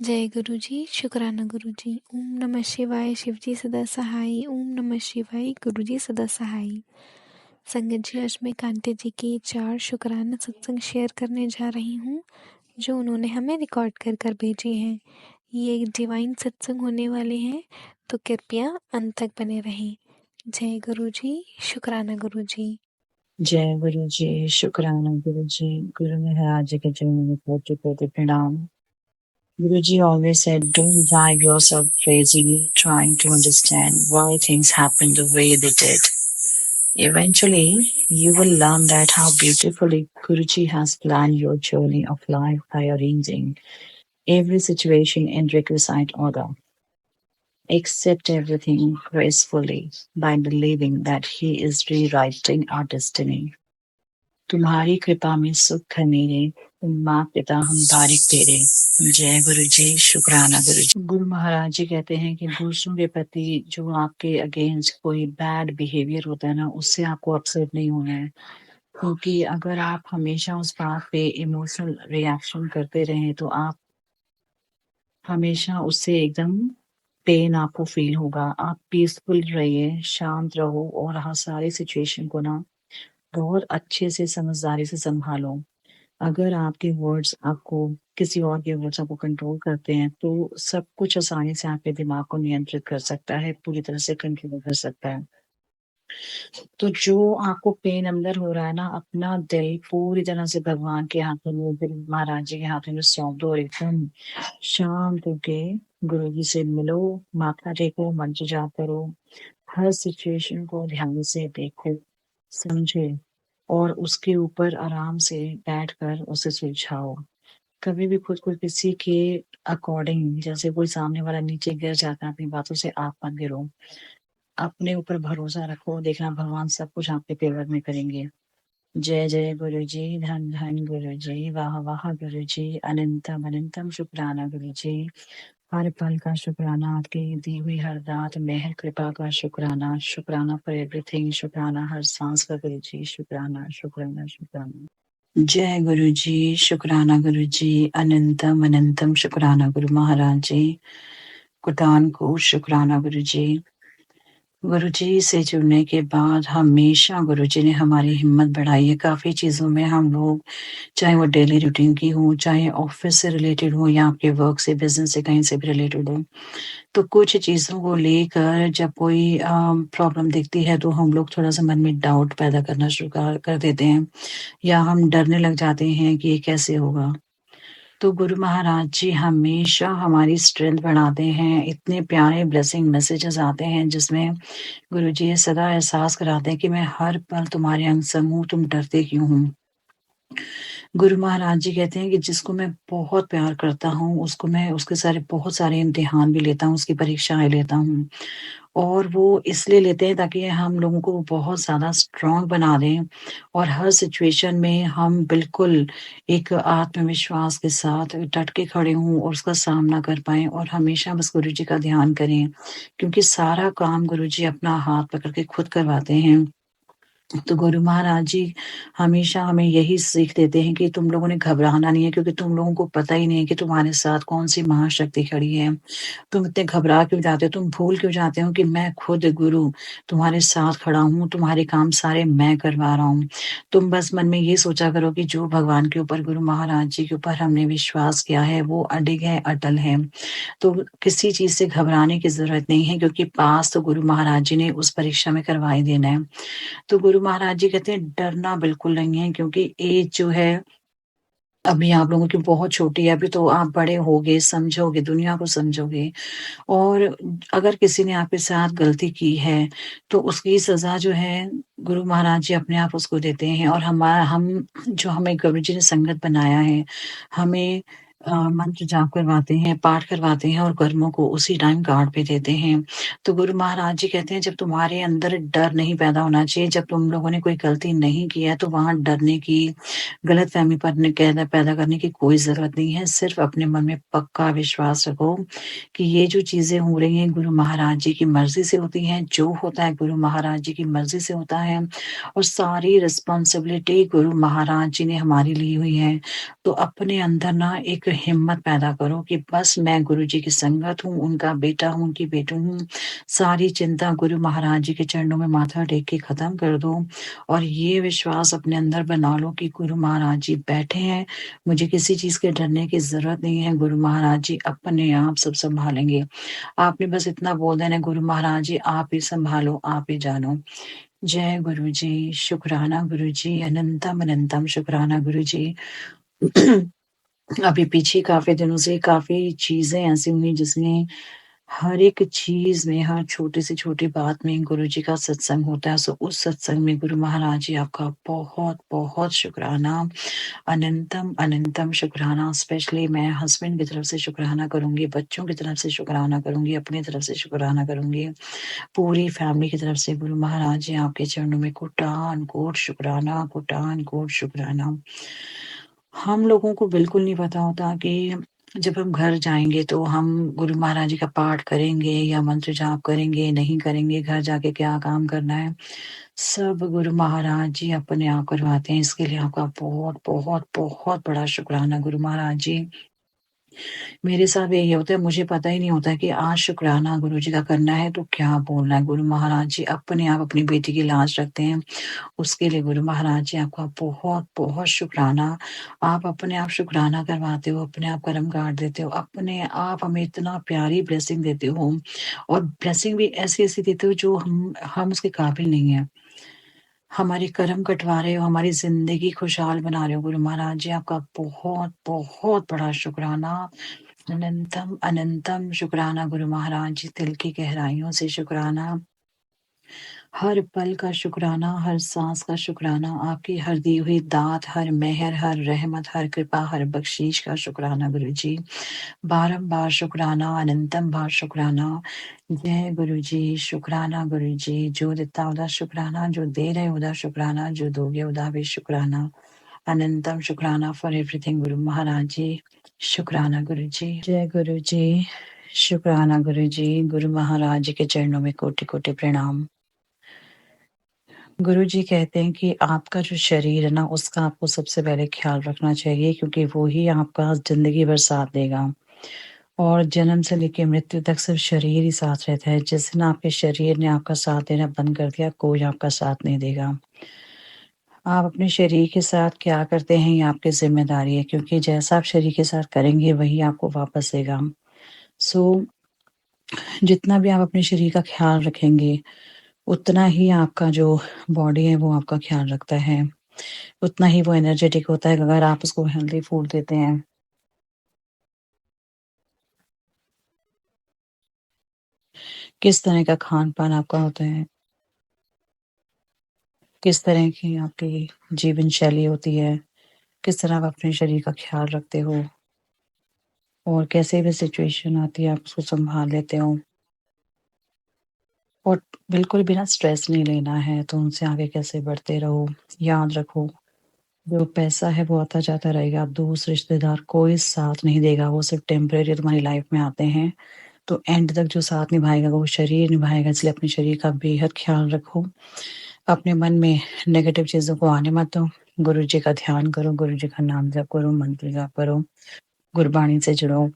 जय गुरु जी, शुक्राना गुरु जी। ओम नमः शिवाय, शिव जी सदा सहाय। ओम नमः शिवाय, गुरु जी सदा सहाय। संगत जी, आज मैं कांटे जी की 4 शुक्राना सत्संग शेयर करने जा रही हूँ, जो उन्होंने हमें रिकॉर्ड कर कर भेजी हैं। ये एक डिवाइन सत्संग होने वाले हैं, तो कृपया अंत तक बने रहें। जय गुरु जी, शुक्राना गुरु जी। जय गुरु जी, शुक्राना गुरु जी। गुरु महाराज जी के चरणों में कोटि कोटि प्रणाम। Guru ji always said, don't drive yourself crazy trying to understand why things happened the way they did. Eventually, you will learn that how beautifully Guruji has planned your journey of life by arranging every situation in requisite order. Accept everything gracefully by believing that he is rewriting our destiny. तुम्हारी कृपा में सुख है मेरे, तुम माँ पिता हम बारिक तेरे। जय गुरु जी, शुक्राना गुरु जी। गुरु महाराज जी कहते हैं कि दूसरों के प्रति जो आपके अगेंस्ट कोई बैड बिहेवियर होता है ना, उससे आपको अपसेट नहीं होना है, क्योंकि अगर आप हमेशा उस बात पे इमोशनल रिएक्शन करते रहें तो आप हमेशा उससे एकदम पेन आपको फील होगा। आप पीसफुल रहिए, शांत रहो और हर सारी सिचुएशन को ना बहुत अच्छे से समझदारी से संभालो। अगर आपके वर्ड्स आपको किसी और के वर्ड्स आपको कंट्रोल करते हैं, तो सब कुछ आसानी से आपके दिमाग को नियंत्रित कर सकता है, पूरी तरह से कंट्रोल कर सकता है। तो जो आपको पेन अंदर हो रहा है ना, अपना दिल पूरी तरह से भगवान के हाथों में, गुरु महाराज जी के हाथों में सौंप दो और एकदम शांत होके गुरु जी से मिलो, माथा टेको, मंत्र जाप करो, हर सिचुएशन को ध्यान से देखो, समझे और उसके ऊपर आराम से बैठकर उसे सुलझाओ। कभी भी खुद को किसी के अकॉर्डिंग, जैसे कोई सामने वाला नीचे गिर जाता है, अपनी बातों से आप मत गिरो। अपने ऊपर भरोसा रखो, देखना भगवान सब कुछ आपके फेवर में करेंगे। जय जय गुरु जी, धन धन गुरु जी, वाह वाह गुरु जी, अनंतम अनंतम शुक्राना गुरु जी। हर पल का शुक्राना, आपकी दी हुई हर रात मेहर कृपा का शुक्राना, शुक्राना फॉर एवरीथिंग, शुक्राना हर सांस का गुरु जी, शुक्राना शुक्राना शुक्राना। जय गुरु जी, शुक्राना गुरु जी, अनंतम अनंतम शुक्राना गुरु महाराज जी। कुटान को शुक्राना गुरु जी। गुरुजी से जुड़ने के बाद हमेशा गुरुजी ने हमारी हिम्मत बढ़ाई है। काफ़ी चीज़ों में हम लोग, चाहे वो डेली रूटीन की हो, चाहे ऑफ़िस से रिलेटेड हो या आपके वर्क से, बिज़नेस से, कहीं से भी रिलेटेड हो, तो कुछ चीज़ों को लेकर जब कोई प्रॉब्लम दिखती है तो हम लोग थोड़ा-सा मन में डाउट पैदा करना शुरू कर देते हैं या हम डरने लग जाते हैं कि ये कैसे होगा। तो गुरु महाराज जी हमेशा हमारी स्ट्रेंथ बढ़ाते हैं। इतने प्यारे ब्लेसिंग मैसेजेस आते हैं जिसमें गुरुजी ये सदा एहसास कराते हैं कि मैं हर पल तुम्हारे अंग संग हूँ, तुम डरते क्यों हो? गुरु महाराज जी कहते हैं कि जिसको मैं बहुत प्यार करता हूँ, उसको मैं उसके सारे बहुत सारे इम्तिहान भी लेता हूँ, उसकी परीक्षाएँ लेता हूँ। और वो इसलिए लेते हैं ताकि हम लोगों को बहुत ज़्यादा स्ट्रॉन्ग बना दें और हर सिचुएशन में हम बिल्कुल एक आत्मविश्वास के साथ डट के खड़े हों और उसका सामना कर पाएँ और हमेशा बस गुरुजी का ध्यान करें, क्योंकि सारा काम गुरुजी अपना हाथ पकड़ के खुद करवाते हैं। तो गुरु महाराज जी हमेशा हमें यही सीख देते हैं कि तुम लोगों ने घबराना नहीं है, क्योंकि तुम लोगों को पता ही नहीं है कि तुम्हारे साथ कौन-सी महाशक्ति खड़ी है। तुम इतने घबरा क्यों जाते हो? तुम भूल क्यों जाते हो कि मैं खुद गुरु तुम्हारे साथ खड़ा हूँ, तुम्हारे काम सारे मैं करवा रहा हूँ। तुम बस मन में ये सोचा करो कि जो भगवान के ऊपर, गुरु महाराज जी के ऊपर हमने विश्वास किया है, वो अडिग है, अटल है। तो किसी चीज़ से घबराने की ज़रूरत नहीं है, क्योंकि पास तो गुरु महाराज जी ने उस परीक्षा में करवा ही देना है। तो गुरु महाराज जी कहते हैं डरना बिल्कुल नहीं है, क्योंकि एज जो है अभी आप लोगों की बहुत छोटी है, अभी तो आप बड़े होगे, समझोगे, दुनिया को समझोगे और अगर किसी ने आपके साथ गलती की है, तो उसकी सज़ा जो है गुरु महाराज जी अपने आप उसको देते हैं और हम जो हमें गुरु जी ने संगत बनाया है, हमें मंत्र जाप करवाते हैं, पाठ करवाते हैं और कर्मों को उसी टाइम कार्ड पे देते हैं। तो गुरु महाराज जी कहते हैं जब तुम्हारे अंदर डर नहीं पैदा होना चाहिए, जब तुम लोगों ने कोई गलती नहीं की है, तो वहाँ डरने की, गलतफ़हमी पड़ने पैदा पैदा करने की कोई ज़रूरत नहीं है। सिर्फ़ अपने मन में पक्का विश्वास रखो कि ये जो चीज़ें हो रही हैं गुरु महाराज जी की मर्ज़ी से होती हैं, जो होता है गुरु महाराज जी की मर्ज़ी से होता है और सारी रिस्पॉन्सिबिलिटी गुरु महाराज जी ने हमारी ली हुई है। तो अपने अंदर ना एक हिम्मत पैदा करो कि बस मैं गुरुजी की संगत हूँ, उनका बेटा हूँ, उनकी बेटी हूँ। सारी चिंता गुरु महाराज जी के चरणों में माथा टेक के खत्म कर दो और ये विश्वास अपने अंदर बना लो कि गुरु महाराज जी बैठे हैं, मुझे किसी चीज़ के डरने की ज़रूरत नहीं है, गुरु महाराज जी अपने आप सब सँभालेंगे। आपने बस इतना बोल देना है, गुरु महाराज जी आप ही सँभालो, आप ही जानो। जय गुरु जी, शुक्राना गुरु जी, अनंतम अनंतम शुक्राना गुरु जी। अभी पीछे काफ़ी दिनों से काफ़ी चीज़ें ऐसी हुई जिसमें हर एक चीज़ में, हर छोटी से छोटी बात में गुरुजी का सत्संग होता है। सो उस सत्संग में गुरु महाराज जी आपका बहुत-बहुत शुक्राना, अनंतम अनंतम शुक्राना। स्पेशली मैं हस्बैंड की तरफ से शुक्राना करूँगी, बच्चों की तरफ से शुक्राना करूँगी, अपनी तरफ से शुक्राना करूँगी, पूरी फैमिली की तरफ से गुरु महाराज जी आपके चरणों में कोटान-कोट शुक्राना, कोटान-कोट शुक्राना। हम लोगों को बिल्कुल नहीं पता होता कि जब हम घर जाएँगे तो हम गुरु महाराज जी का पाठ करेंगे या मंत्र जाप करेंगे, नहीं करेंगे, घर जाके क्या काम करना है, सब गुरु महाराज जी अपने आप करवाते हैं। इसके लिए आपका बहुत बड़ा शुक्राना गुरु महाराज जी। मेरे साथ भी यही होता है, मुझे पता ही नहीं होता है कि आज शुक्राना गुरुजी का करना है तो क्या बोलना है। गुरु महाराज जी अपने आप अपनी बेटी की लाज रखते हैं। उसके लिए गुरु महाराज जी आपका बहुत शुक्राना। आप अपने आप शुक्राना करवाते हो, अपने आप कर्म काट देते हो, अपने आप हमें इतना प्यारी ब्लेसिंग देते हो और ब्लेसिंग भी ऐसी-ऐसी देते हो जो हम उसके काबिल नहीं हैं। हमारे कर्म कटवा रहे हो, हमारी ज़िंदगी खुशहाल बना रहे हो। गुरु महाराज जी आपका बहुत बड़ा शुक्राना। अनंतम अनंतम शुक्राना गुरु महाराज जी, दिल की गहराइयों से शुक्राना। हर पल का शुक्राना, हर सांस का शुक्राना, आपकी हर दी हुई दात, हर मेहर, हर रहमत, हर कृपा, हर बख्शीश का शुक्राना गुरु जी। बारंबार शुक्राना, अनंतम बार शुक्राना। जय गुरु जी, शुक्राना गुरु जी। जो देता उदा शुक्राना, जो दे रहे उदा शुक्राना, जो दोगे उदा भी शुक्राना। अनंतम शुक्राना फॉर एवरीथिंग गुरु महाराज जी। शुक्राना गुरु जी। जय गुरु जी, शुक्राना गुरु जी। गुरु महाराज जी के चरणों में कोटि-कोटि प्रणाम। गुरुजी कहते हैं कि आपका जो शरीर है ना, उसका आपको सबसे पहले ख़्याल रखना चाहिए क्योंकि वो ही आपका ज़िंदगी भर साथ देगा और जन्म से लेके मृत्यु तक सिर्फ़ शरीर ही साथ रहता है। जिस दिन आपके शरीर ने आपका साथ देना बंद कर दिया, कोई आपका साथ नहीं देगा। आप अपने शरीर के साथ क्या करते हैं, ये आपकी ज़िम्मेदारी है क्योंकि जैसा आप शरीर के साथ करेंगे, वही आपको वापस देगा। सो जितना भी आप अपने शरीर का ख़्याल रखेंगे, उतना ही आपका जो बॉडी है, वो आपका ख़्याल रखता है। उतना ही वो एनर्जेटिक होता है अगर आप उसको हेल्दी फूड देते हैं। किस तरह का खान-पान आपका होता है, किस तरह की आपकी जीवन शैली होती है, किस तरह आप अपने शरीर का ख़्याल रखते हो और कैसे भी सिचुएशन आती है आप उसको सँभाल लेते हो। और बिल्कुल भी ना स्ट्रेस नहीं लेना है, तो उनसे आगे कैसे बढ़ते रहो। याद रखो, जो पैसा है वो आता-जाता रहेगा, दोस्त, रिश्तेदार कोई साथ नहीं देगा, वो सिर्फ़ टेम्परेरी तुम्हारी लाइफ़ में आते हैं। तो एंड तक जो साथ निभाएगा वो शरीर निभाएगा, इसलिए अपने शरीर का बेहद ख़्याल रखो। अपने मन में नेगेटिव चीज़ों को आने मत दो। गुरु जी का ध्यान करो, गुरु जी का नाम जप करो, मंत्र जाप करो, गुरबाणी से जुड़ो।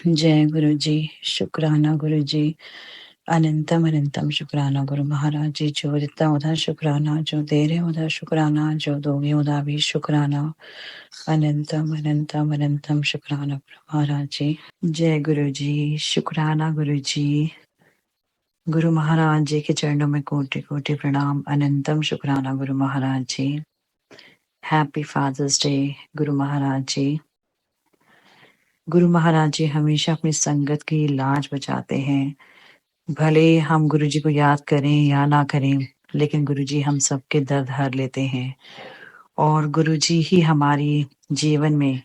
जय गुरु जी, शुक्राना गुरु जी, अनंतम अनंतम शुक्राना गुरु महाराज जी। जो देता उदा शुक्राना, जो दे रहे उदा शुक्राना, जो दोगे उदा भी शुक्राना। अनंतम अनंतम अनंतम शुक्राना गुरु महाराज जी। जय गुरु जी, शुक्राना गुरु जी। गुरु महाराज जी के चरणों में कोटि-कोटि प्रणाम। अनंतम शुक्राना गुरु महाराज जी। Happy father's day Guru Maharaj जी। गुरु महाराज जी हमेशा अपनी संगत की लाज बचाते हैं। भले हम गुरु जी को याद करें या ना करें, लेकिन गुरु जी हम सबके दर्द हर लेते हैं और गुरु जी ही हमारी जीवन में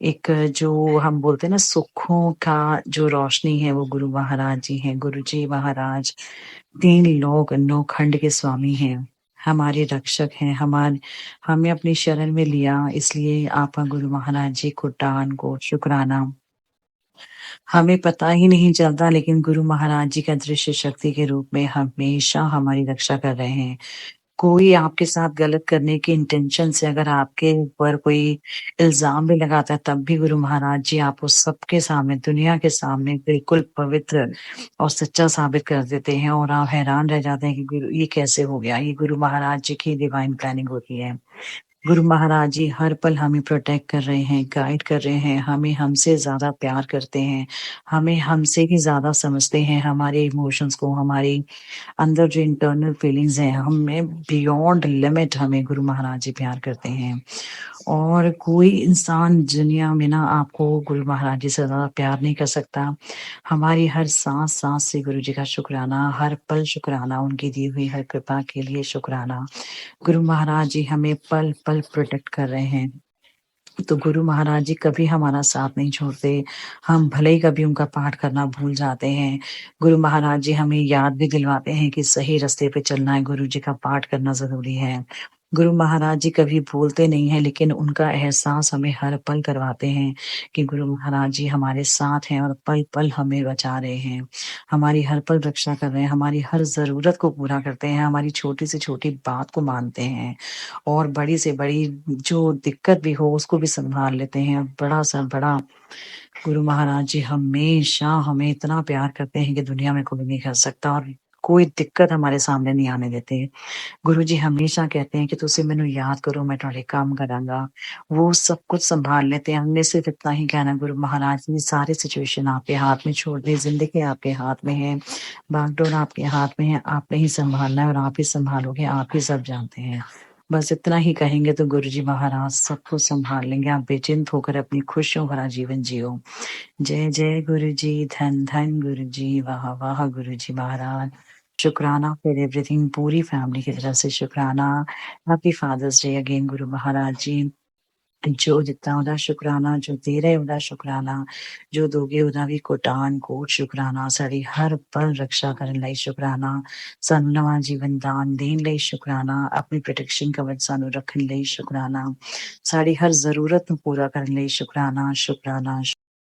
एक जो हम बोलते हैं ना सुखों का जो रोशनी है वो गुरु महाराज जी हैं। गुरु जी महाराज 3 लोक 9 खंड के स्वामी हैं, हमारे रक्षक हैं, हमें अपनी शरण में लिया इसलिए आपका गुरु महाराज जी कोटि-कोटि शुक्राना। हमें पता ही नहीं चलता लेकिन गुरु महाराज जी का दृश्य शक्ति के रूप में हमेशा हमारी रक्षा कर रहे हैं। कोई आपके साथ गलत करने की इंटेंशन से अगर आपके ऊपर कोई इल्ज़ाम भी लगाता है, तब भी गुरु महाराज जी आपको सबके सामने, दुनिया के सामने बिल्कुल पवित्र और सच्चा साबित कर देते हैं और आप हैरान रह जाते हैं कि गुरु ये कैसे हो गया? ये गुरु महाराज जी की डिवाइन प्लानिंग होती है। गुरु महाराज जी हर पल हमें प्रोटेक्ट कर रहे हैं, गाइड कर रहे हैं, हमें हमसे ज़्यादा प्यार करते हैं, हमें हमसे भी ज़्यादा समझते हैं, हमारे इमोशंस को, हमारी अंदर जो इंटरनल फीलिंग्स हैं, हमें बियॉन्ड लिमिट हमें गुरु महाराज जी प्यार करते हैं। और कोई इंसान दुनिया में ना आपको गुरु महाराज जी से ज़्यादा प्यार नहीं कर सकता। हमारी हर साँस-साँस से गुरु जी का शुकराना, हर पल शुकराना, उनकी दी हुई हर कृपा के लिए शुकराना। गुरु महाराज जी हमें पल-पल प्रोटेक्ट कर रहे हैं। तो गुरु महाराज जी कभी हमारा साथ नहीं छोड़ते। हम भले ही कभी उनका पाठ करना भूल जाते हैं। गुरु महाराज जी हमें याद भी दिलवाते हैं कि सही रास्ते पे चलना है, गुरु जी का पाठ करना ज़रूरी है। गुरु महाराज जी कभी भूलते नहीं हैं, लेकिन उनका एहसास हमें हर पल करवाते हैं कि गुरु महाराज जी हमारे साथ हैं और पल-पल हमें बचा रहे हैं। हमारी हर पल रक्षा कर रहे हैं, हमारी हर ज़रूरत को पूरा करते हैं, हमारी छोटी से छोटी बात को मानते हैं। और बड़ी से बड़ी जो दिक्कत भी हो उसको भी सँभाल लेते हैं। बड़ा से बड़ा गुरु महाराज जी हमेशा हमें इतना प्यार करते हैं कि दुनिया में कोई नहीं कर सकता और कोई दिक्कत हमारे सामने नहीं आने देते। गुरु जी हमेशा कहते हैं कि तुसी मैनू याद करो मैं तुहाडे काम करांगा। वो सब कुछ सँभाल लेते हैं। हमने सिर्फ़ इतना ही कहना गुरु महाराज जी सारी सिचुएशन आपके हाथ में छोड़ दी, ज़िंदगी आपके हाथ में है, बागडोर आपके हाथ में है, आपने ही सँभालना है और आप ही सँभालोगे, आप ही सब जानते हैं। बस इतना ही कहेंगे तो गुरु जी महाराज सब कुछ सँभाल लेंगे। आप बेचिंत होकर अपनी खुशियों भरा जीवन जियो। जय जय गुरु जी, धन धन गुरु जी, वाह वाह गुरु जी महाराज। शुक्राना फॉर एवरीथिंग, पूरी फैमिली की तरफ से शुक्राना। Happy father's day again Guru Maharaj जी। जो दित्ता ओहदा शुकराना, जो दे रहे ओहदा शुकराना, जो दोगे ओहदा भी कोटान-कोट शुकराना, साडी हर पल रक्षा करन लई शुकराना, सानू नवां जीवन दान देन लई शुकराना, अपनी प्रोटेक्शन कवच सानू रखन लई शुकराना, साडी हर ज़रूरत नू पूरा करन लई शुकराना, शुकराना।